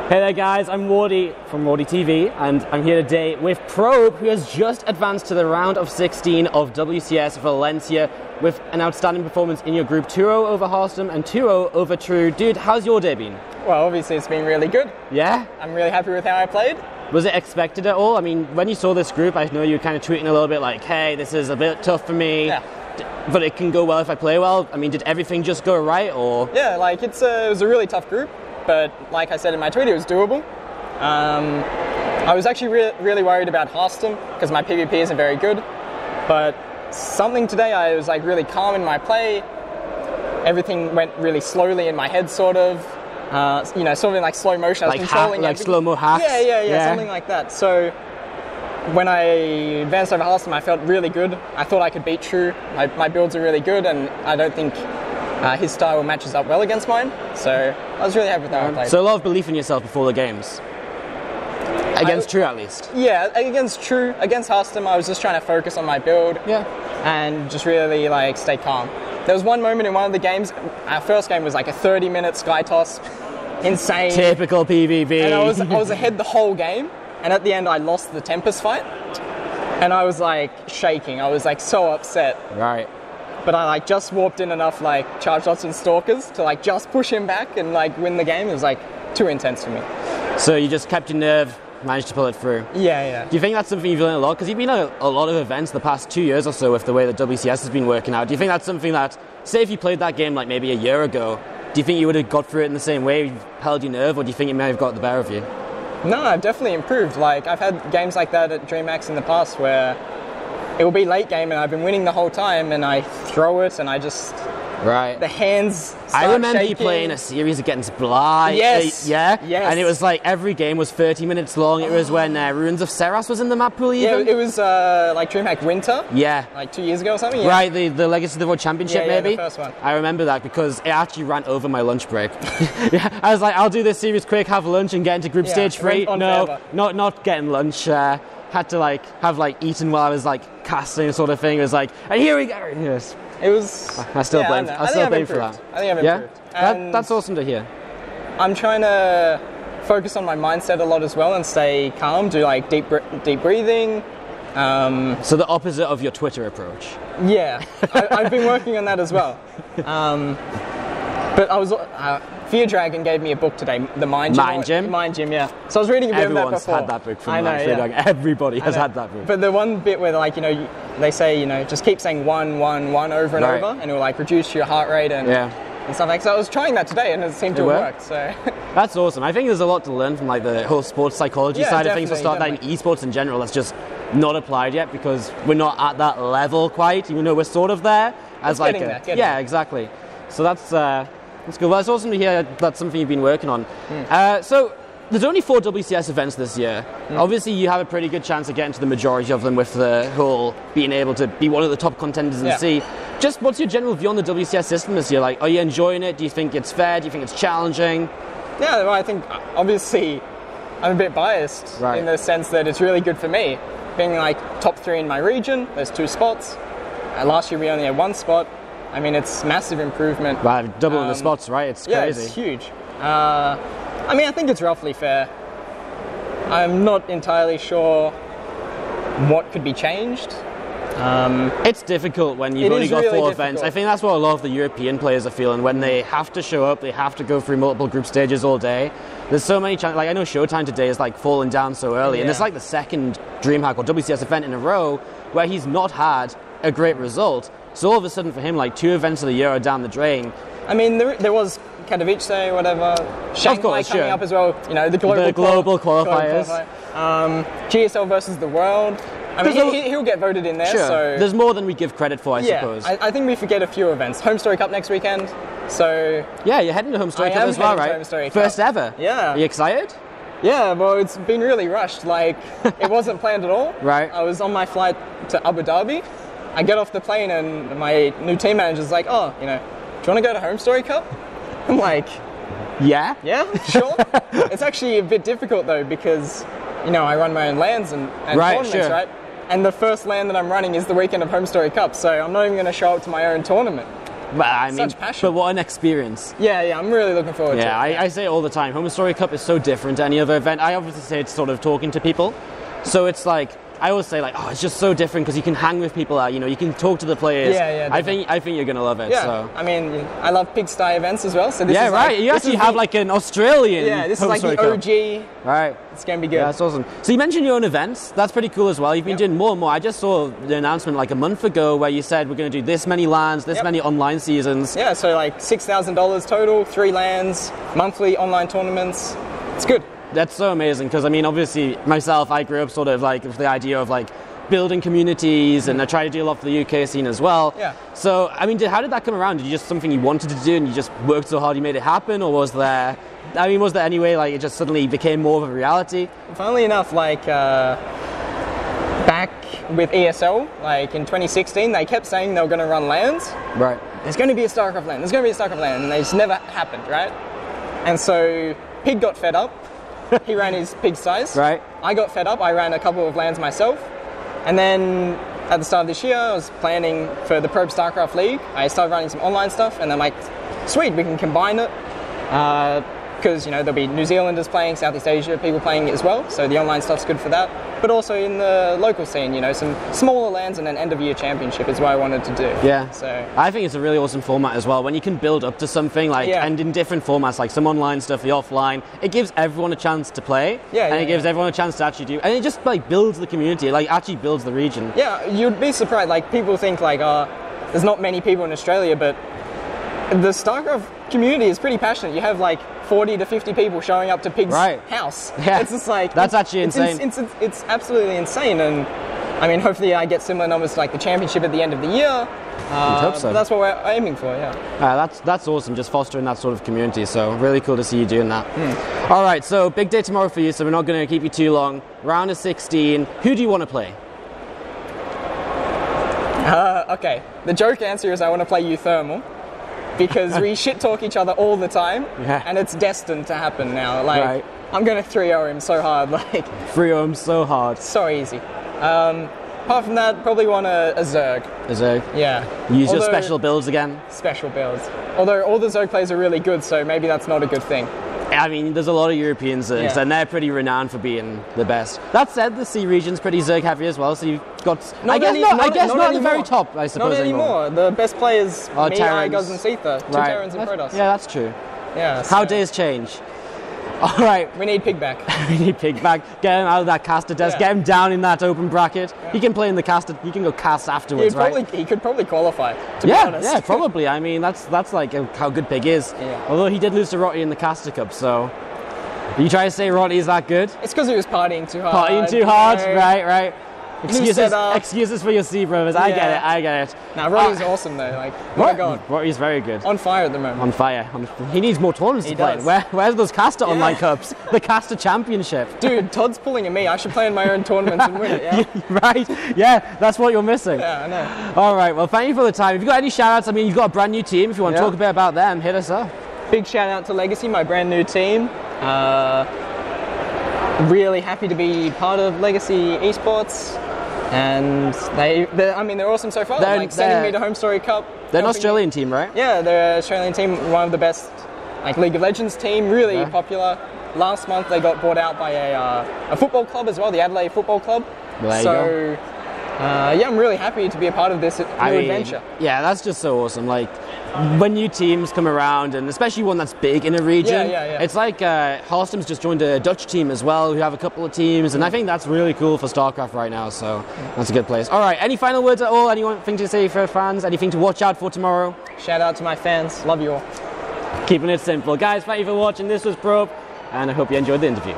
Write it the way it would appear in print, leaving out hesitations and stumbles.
Hey there guys, I'm Wardy from WardiTV and I'm here today with Probe, who has just advanced to the round of 16 of WCS Valencia with an outstanding performance in your group, 2-0 over Harstam and 2-0 over True. Dude, how's your day been? Well, obviously it's been really good. Yeah? I'm really happy with how I played. Was it expected at all? I mean, when you saw this group, I know you were kind of tweeting a little bit like, hey, this is a bit tough for me. Yeah. But it can go well if I play well. I mean, did everything just go right, or? Yeah, like it was a really tough group, but like I said in my tweet, it was doable. I was actually really worried about Harstam because my PvP isn't very good, but something today I was like really calm in my play. Everything went really slowly in my head, sort of. Sort of in like slow motion. I was controlling like slow-mo hacks? Yeah, something like that. So when I advanced over Harstam, I felt really good. I thought I could beat True. My builds are really good, and I don't think his style matches up well against mine. So I was really happy with how I played. So a lot of belief in yourself before the games? Against True, at least? Yeah, against True. Against Harstam, I was just trying to focus on my build. Yeah. And just really like stay calm. There was one moment in one of the games, our first game was like a 30-minute sky toss. Insane. Typical PvP. And I was ahead the whole game, and at the end I lost the Tempest fight. And I was like shaking. I was like so upset. Right. But I like just warped in enough like charge shots and stalkers to like just push him back and like win the game. It was like too intense for me. So you just kept your nerve, managed to pull it through. Yeah. Do you think that's something you've learned a lot? Because you've been at a lot of events the past 2 years or so with the way that WCS has been working out. Do you think that's something that, say if you played that game like maybe a year ago, do you think you would have got through it in the same way, you've held your nerve, or do you think it may have got the better of you? No, I've definitely improved. Like I've had games like that at DreamHack in the past where it will be late game and I've been winning the whole time and I throw it and I just... Right. The hands start I remember shaking. you playing a series against Bly. Yes. Yeah? Yes. And it was like every game was 30 minutes long. It was when Ruins of Seras was in the map pool even? Yeah, it was like DreamHack Winter. Yeah. Like 2 years ago or something. Yeah. Right, the Legacy of the World Championship maybe? Yeah, the first one. I remember that because it actually ran over my lunch break. Yeah, I was like, I'll do this series quick, have lunch and get into group stage 3. No, not getting lunch. Had to like have like eaten while I was like casting sort of thing. It was like, and here we go. Yes. It was... I still blame for that. I think I've improved. Yeah? That's awesome to hear. I'm trying to focus on my mindset a lot as well and stay calm, do like deep breathing. So the opposite of your Twitter approach. Yeah, I've been working on that as well. But I was... Fear Dragon gave me a book today, the Mind Gym. Mind Gym, yeah. So I was reading a bit of that before. Everyone's had that book from Fear Dragon. Everybody has had that book. But the one bit where like, they say, just keep saying 1, 1, 1 over and over, and it will like reduce your heart rate and stuff like that. So I was trying that today and it seemed to have worked. So that's awesome. I think there's a lot to learn from like the whole sports psychology side of things. We'll start that in esports in general. That's just not applied yet because we're not at that level quite, even though we're sort of there. Exactly. So that's good. Well, it's awesome to hear that's something you've been working on. So there's only 4 WCS events this year. Obviously, you have a pretty good chance of getting to the majority of them with the whole being able to be one of the top contenders in C. Just what's your general view on the WCS system this year? Like, are you enjoying it? Do you think it's fair? Do you think it's challenging? Yeah, well, I think obviously I'm a bit biased in the sense that it's really good for me. Being like top 3 in my region, there's 2 spots. Last year we only had 1 spot. I mean, it's massive improvement. Wow, doubling the spots, right? It's crazy. Yeah, it's huge. I mean, I think it's roughly fair. I'm not entirely sure what could be changed. It's difficult when you've only got 4 events. I think that's what a lot of the European players are feeling. When they have to show up, they have to go through multiple group stages all day. There's so many chances. Like, I know Showtime today is like falling down so early, and it's like the second DreamHack or WCS event in a row where he's not had a great result. So all of a sudden for him, like 2 events of the year are down the drain. I mean, there was Katowice, whatever, Shanghai coming up as well. The global qualifiers. GSL versus the world. I mean, he'll get voted in there. Sure. So there's more than we give credit for, I suppose. I think we forget a few events. Home Story Cup next weekend. So yeah, you're heading to Home Story Cup as well, right? First ever. Yeah. Are you excited? Yeah, well, it's been really rushed. Like, it wasn't planned at all. Right. I was on my flight to Abu Dhabi. I get off the plane and my new team manager's like, do you want to go to Home Story Cup? I'm like, yeah, sure. It's actually a bit difficult though because, I run my own LANs and tournaments, right? And the first LAN that I'm running is the weekend of Home Story Cup, so I'm not even going to show up to my own tournament. But I mean, such passion. But what an experience. Yeah, I'm really looking forward to it. Yeah, I say it all the time. Home Story Cup is so different to any other event. I obviously say it's sort of talking to people. So it's like, I always say like, oh, it's just so different because you can hang with people out, you know, you can talk to the players. Yeah, I think you're going to love it. Yeah, so. I mean, I love pigsty events as well. So this is right. Like, you actually have like an Australian. Yeah, this is like the OG. Right. It's going to be good. Yeah, that's awesome. So you mentioned your own events. That's pretty cool as well. You've been doing more and more. I just saw the announcement like a month ago where you said we're going to do this many LANs, this many online seasons. Yeah, so like $6,000 total, 3 LANs, monthly online tournaments. It's good. That's so amazing because, I mean, obviously myself, I grew up sort of like with the idea of like building communities, and I try to do a lot for the UK scene as well. Yeah. So, I mean, how did that come around? Did you just something you wanted to do and you just worked so hard you made it happen, or was there any way like it just suddenly became more of a reality? Funnily enough, like back with ESL, like in 2016, they kept saying they were going to run LANs. Right. There's going to be a StarCraft LAN. There's going to be a StarCraft LAN, and they just never happened, right? And so Pig got fed up. He ran his pig size. Right. I got fed up. I ran a couple of LANs myself. And then at the start of this year, I was planning for the Probe StarCraft League. I started running some online stuff, and I'm like, sweet, we can combine it. Because, you know, there'll be New Zealanders playing, Southeast Asia people playing it as well. So the online stuff's good for that. But also in the local scene, you know, some smaller LANs and an end-of-year championship is what I wanted to do. Yeah. So I think it's a really awesome format as well. When you can build up to something, like, and in different formats, like some online stuff, the offline, it gives everyone a chance to play. And it gives everyone a chance to actually do, and it just like builds the community, it, like actually builds the region. Yeah, you'd be surprised. Like, people think like, there's not many people in Australia, but the StarCraft community is pretty passionate. You have like 40 to 50 people showing up to Pig's house. Yeah. It's just like, that's actually insane. It's absolutely insane. And I mean, hopefully I get similar numbers to like the championship at the end of the year. I hope so. That's what we're aiming for, that's awesome, just fostering that sort of community. So really cool to see you doing that. All right, so big day tomorrow for you, so we're not going to keep you too long. Round of 16. Who do you want to play? Okay, the joke answer is I want to play Euthermal. Because we shit talk each other all the time, and it's destined to happen now. Like, I'm going to 3-0 him so hard. Like 3-0 him so hard. So easy. Apart from that, probably want a Zerg. A Zerg? Yeah. Use your special builds again? Special builds. Although all the Zerg players are really good, so maybe that's not a good thing. I mean, there's a lot of European Zergs, and they're pretty renowned for being the best. That said, the C region's pretty Zerg heavy as well, so you've got... I guess not at the very top, I suppose. Not anymore. The best players, me, Iguz, and Seetha. 2 Terrans and Protoss. Yeah, that's true. Yeah. How days change. All right. We need Pig back. We need Pig back. Get him out of that caster desk. Get him down in that open bracket. He can play in the caster. He can go cast afterwards, He could probably qualify, to be honest. Yeah, probably. I mean, that's like how good Pig is. Yeah. Although he did lose to Rotti in the Caster Cup, so... Are you trying to say Rotti is that good? It's because he was partying too hard. Partying too hard? Right. Excuses for your C brothers. I get it. Nah, Rotti's awesome though. Like, what a god. Rotti's very good. On fire at the moment. On fire. He needs more tournaments to play. Where's those caster online cups? The caster championship. Dude, Todd's pulling at me. I should play in my own tournaments and win it, Right. Yeah, that's what you're missing. Yeah, I know. All right, well, thank you for the time. If you've got any shout-outs, I mean, you've got a brand new team. If you want to talk a bit about them, hit us up. Big shout-out to Legacy, my brand new team. Really happy to be part of Legacy Esports, and they're awesome so far. They're sending me to Home Story Cup. They're an Australian team, right? Yeah, they're an Australian team, one of the best, like League of Legends team, really popular. Last month they got bought out by a football club as well, the Adelaide Football Club. I'm really happy to be a part of this new adventure. Yeah, that's just so awesome. Like, when new teams come around, and especially one that's big in a region, it's like Halstom's just joined a Dutch team as well, who have a couple of teams, and I think that's really cool for StarCraft right now, so that's a good place. All right, any final words at all? Anything to say for fans? Anything to watch out for tomorrow? Shout out to my fans. Love you all. Keeping it simple. Guys, thank you for watching. This was Probe, and I hope you enjoyed the interview.